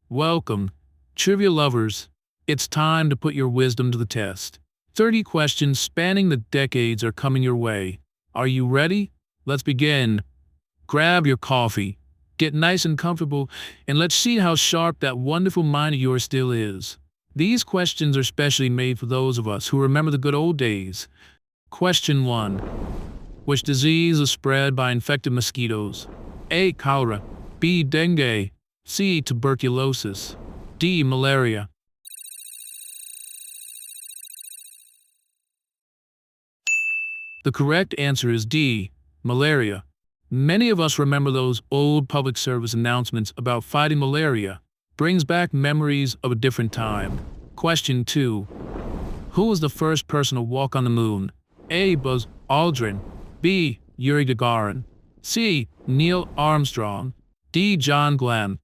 Welcome, trivia lovers. It's time to put your wisdom to the test. 30 questions spanning the decades are coming your way. Are you ready? Let's begin. Grab your coffee, get nice and comfortable, and let's see how sharp that wonderful mind of yours still is. These questions are specially made for those of us who remember the good old days. Question 1. Which disease is spread by infected mosquitoes? A. Cholera. B. Dengue. C. Tuberculosis. D. Malaria. The correct answer is D. Malaria. Many of us remember those old public service announcements about fighting malaria. Brings back memories of a different time. Question 2. Who was the first person to walk on the moon? A. Buzz Aldrin. B. Yuri Gagarin. C. Neil Armstrong. D. John Glenn.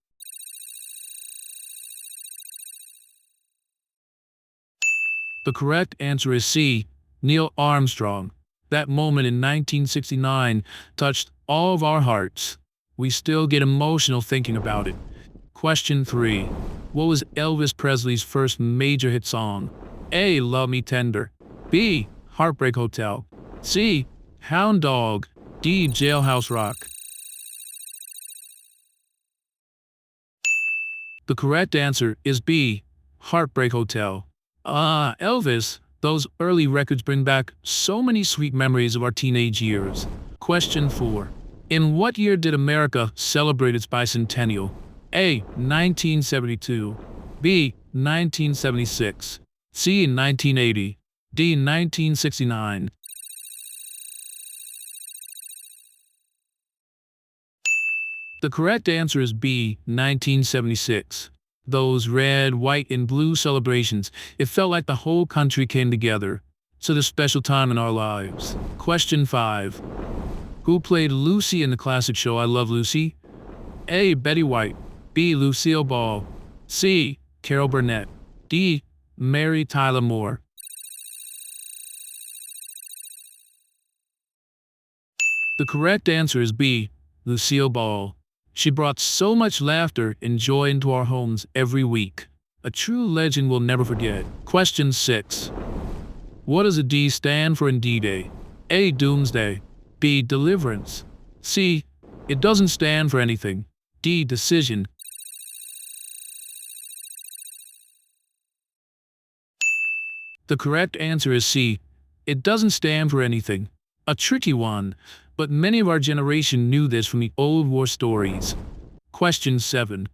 The correct answer is C. Neil Armstrong. That moment in 1969 touched all of our hearts. We still get emotional thinking about it. Question 3. What was Elvis Presley's first major hit song? A. Love Me Tender. B. Heartbreak Hotel. C. Hound Dog. D. Jailhouse Rock. The correct answer is B. Heartbreak Hotel. Elvis, those early records bring back so many sweet memories of our teenage years. Question 4. In what year did America celebrate its bicentennial? A. 1972. B. 1976. C. 1980. D. 1969. The correct answer is B. 1976. Those red, white, and blue celebrations, it felt like the whole country came together. So this special time in our lives. Question 5. Who played Lucy in the classic show I Love Lucy? A. Betty White. B. Lucille Ball. C. Carol Burnett. D. Mary Tyler Moore. The correct answer is B. Lucille Ball. She brought so much laughter and joy into our homes every week. A true legend we'll never forget. Question 6. What does a D stand for in D-Day? A. Doomsday. B. Deliverance. C. It doesn't stand for anything. D. Decision. The correct answer is C. It doesn't stand for anything. A tricky one, but many of our generation knew this from the old war stories. Question 7.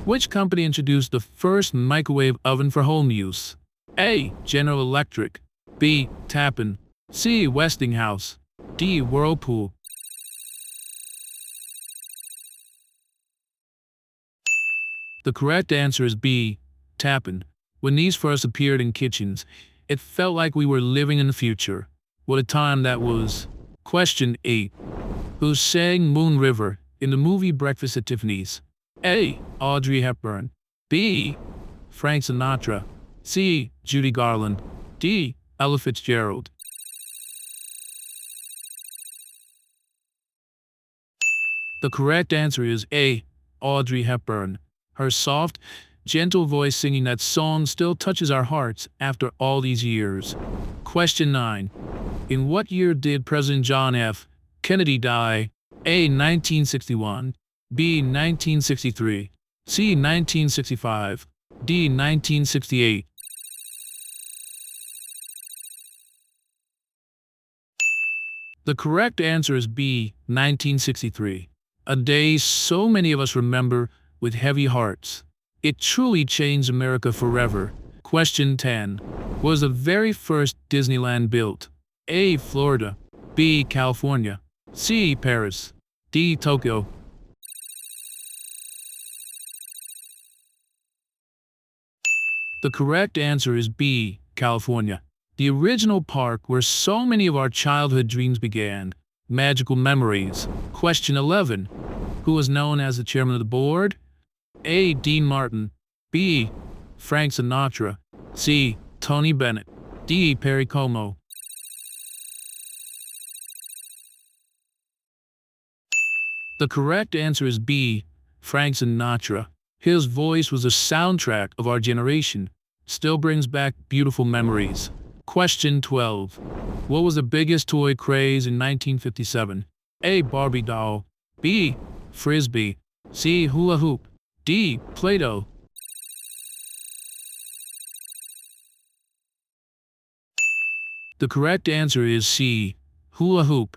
Which company introduced the first microwave oven for home use? A. General Electric. B. Tappan. C. Westinghouse. D. Whirlpool. The correct answer is B. Tappan. When these first appeared in kitchens, it felt like we were living in the future. What a time that was. Question 8. Who sang Moon River in the movie Breakfast at Tiffany's? A. Audrey Hepburn. B. Frank Sinatra. C. Judy Garland. D. Ella Fitzgerald. The correct answer is A. Audrey Hepburn. Her soft, gentle voice singing that song still touches our hearts after all these years. Question 9. In what year did President John F. Kennedy die? A. 1961. B. 1963. C. 1965. D. 1968. The correct answer is B. 1963. A day so many of us remember with heavy hearts. It truly changed America forever. Question 10. Was the very first Disneyland built? A. Florida. B. California. C. Paris. D. Tokyo. The correct answer is B. California. The original park where so many of our childhood dreams began. Magical memories. Question 11. Who was known as the chairman of the board? A. Dean Martin. B. Frank Sinatra. C. Tony Bennett. D. Perry Como. The correct answer is B. Frank Sinatra. His voice was a soundtrack of our generation. Still brings back beautiful memories. Question 12. What was the biggest toy craze in 1957? A. Barbie doll. B. Frisbee. C. Hula hoop. D. Play-Doh. The correct answer is C. Hula hoop.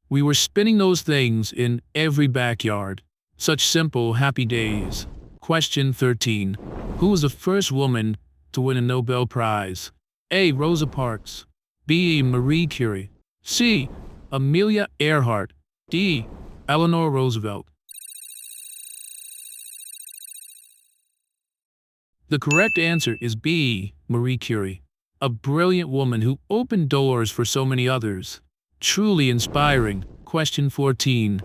We were spinning those things in every backyard. Such simple, happy days. Question 13. Who was the first woman to win a Nobel Prize? A. Rosa Parks. B. Marie Curie. C. Amelia Earhart. D. Eleanor Roosevelt. The correct answer is B. Marie Curie. A brilliant woman who opened doors for so many others. Truly inspiring. Question 14.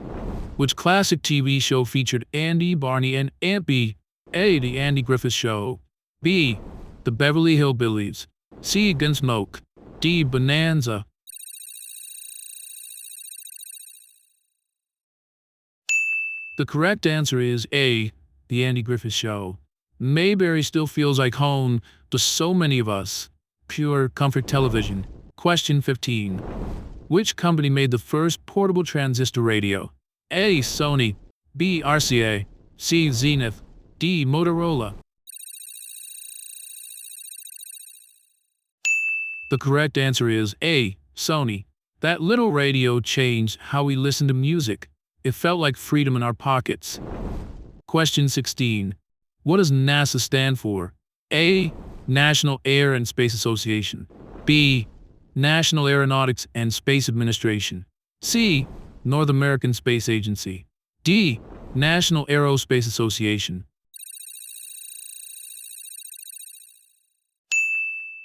Which classic TV show featured Andy, Barney, and Aunt Bee? A. The Andy Griffith Show. B. The Beverly Hillbillies. C. Gunsmoke. D. Bonanza. The correct answer is A. The Andy Griffith Show. Mayberry still feels like home to so many of us. Pure comfort television. Question 15. Which company made the first portable transistor radio? A. Sony. B. RCA. C. Zenith. D. Motorola. The correct answer is A. Sony. That little radio changed how we listen to music. It felt like freedom in our pockets. Question 16. What does NASA stand for? A. National Air and Space Association. B. National Aeronautics and Space Administration. C. North American Space Agency. D. National Aerospace Association.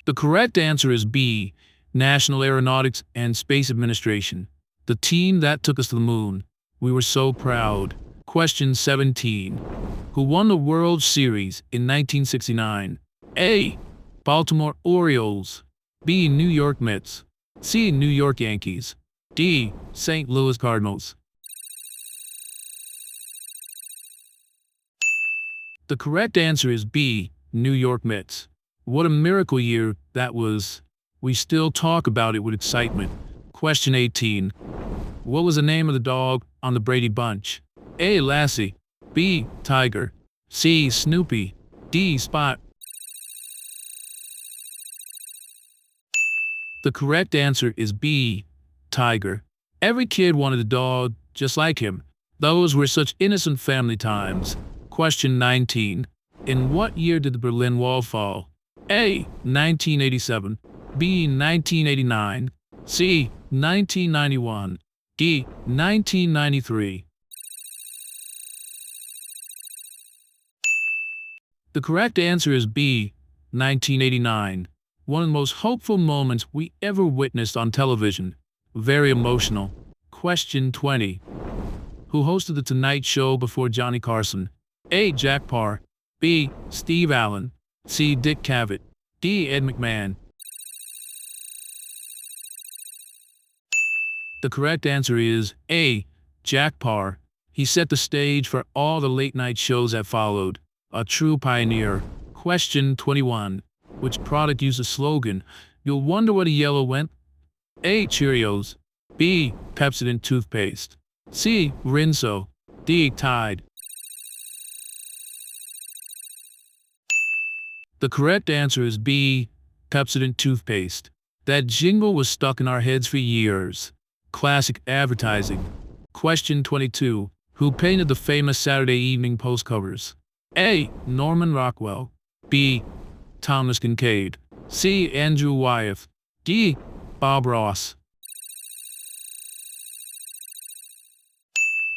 The correct answer is B. National Aeronautics and Space Administration. The team that took us to the moon. We were so proud. Question 17. Who won the World Series in 1969? A. Baltimore Orioles. B. New York Mets. C. New York Yankees. D. St. Louis Cardinals. The correct answer is B. New York Mets. What a miracle year that was. We still talk about it with excitement. Question 18. What was the name of the dog on the Brady Bunch? A. Lassie. B. Tiger. C. Snoopy. D. Spot. The correct answer is B. Tiger. Every kid wanted a dog just like him. Those were such innocent family times. Question 19. In what year did the Berlin Wall fall? A. 1987. B. 1989. C. 1991. D. 1993. The correct answer is B. 1989. One of the most hopeful moments we ever witnessed on television. Very emotional. Question 20. Who hosted The Tonight Show before Johnny Carson? A. Jack Paar. B. Steve Allen. C. Dick Cavett. D. Ed McMahon. The correct answer is A. Jack Paar. He set the stage for all the late-night shows that followed. A true pioneer. Question 21. Which product used the slogan, "You'll wonder what a yellow went"? A. Cheerios. B. Pepsodent toothpaste. C. Rinso. D. Tide. The correct answer is B. Pepsodent toothpaste. That jingle was stuck in our heads for years. Classic advertising. Question 22. Who painted the famous Saturday Evening Post covers? A. Norman Rockwell. B. Thomas Kincaid. C. Andrew Wyeth. D. Bob Ross.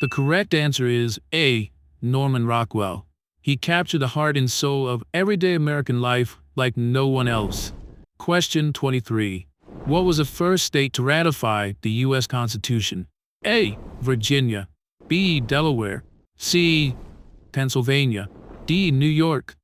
The correct answer is A. Norman Rockwell. He captured the heart and soul of everyday American life like no one else. Question 23. What was the first state to ratify the U.S. Constitution? A. Virginia. B. Delaware. C. Pennsylvania. D. New York.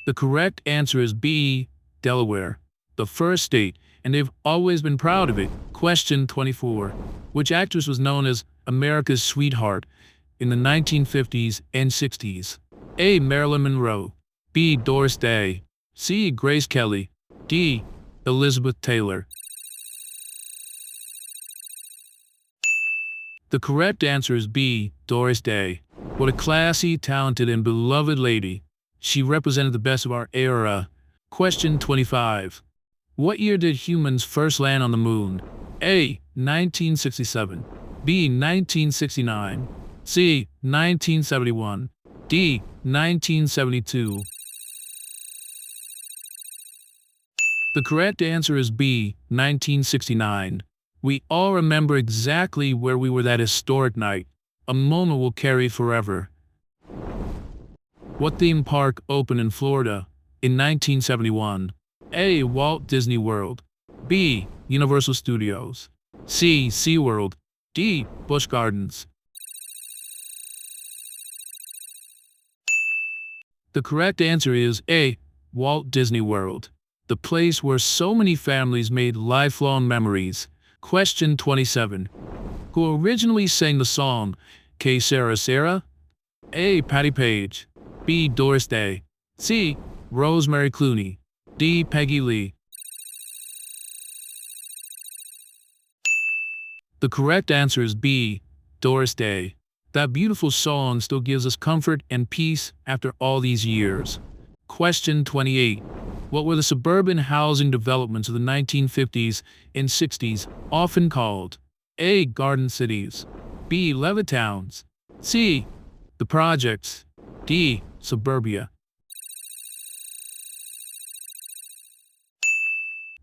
The correct answer is B. Delaware. The first state, and they've always been proud of it. Question 24. Which actress was known as America's sweetheart in the 1950s and 60s? A. Marilyn Monroe. B. Doris Day. C. Grace Kelly. D. Elizabeth Taylor. The correct answer is B. Doris Day. What a classy, talented, and beloved lady. She represented the best of our era. Question 25. What year did humans first land on the moon? A. 1967. B. 1969. C. 1971. D. 1972. The correct answer is B. 1969. We all remember exactly where we were that historic night, a moment we'll carry forever. What theme park opened in Florida in 1971? A. Walt Disney World. B. Universal Studios. C. SeaWorld. D. Busch Gardens. The correct answer is A. Walt Disney World, the place where so many families made lifelong memories. Question 27. Who originally sang the song Que Sera Sera? A. Patti Page. B. Doris Day. C. Rosemary Clooney. D. Peggy Lee. The correct answer is B. Doris Day. That beautiful song still gives us comfort and peace after all these years. Question 28. What were the suburban housing developments of the 1950s and 60s often called? A. Garden cities. B. Levittowns. C. The projects. D. Suburbia.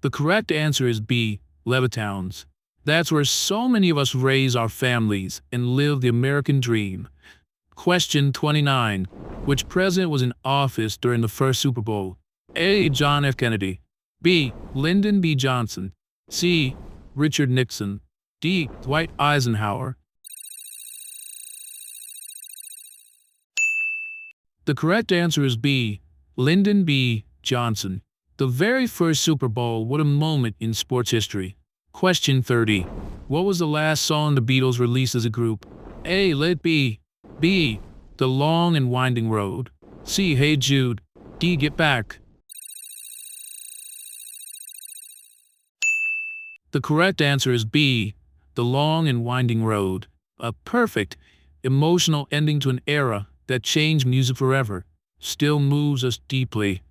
The correct answer is B. Levittowns. That's where so many of us raise our families and live the American dream. Question 29. Which president was in office during the first Super Bowl? A. John F. Kennedy. B. Lyndon B. Johnson. C. Richard Nixon. D. Dwight Eisenhower. The correct answer is B. Lyndon B. Johnson. The very first Super Bowl, what a moment in sports history. Question 30. What was the last song the Beatles released as a group? A. Let It Be. B. The Long and Winding Road. C. Hey Jude. D. Get Back. The correct answer is B. The Long and Winding Road. A perfect, emotional ending to an era that changed music forever. Still moves us deeply.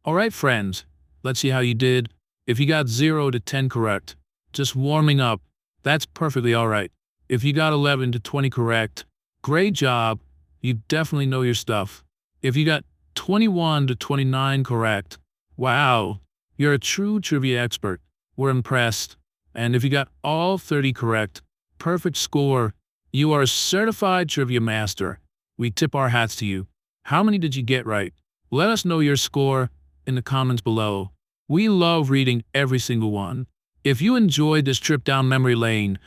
Alright friends, let's see how you did. If you got 0 to 10 correct, just warming up, that's perfectly alright. If you got 11 to 20 correct, great job, you definitely know your stuff. If you got 21 to 29 correct, wow, you're a true trivia expert. We're impressed. And if you got all 30 correct, perfect score, you are a certified trivia master. We tip our hats to you. How many did you get right? Let us know your score in the comments below. We love reading every single one. If you enjoyed this trip down memory lane,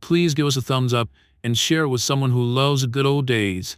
please give us a thumbs up and share it with someone who loves the good old days.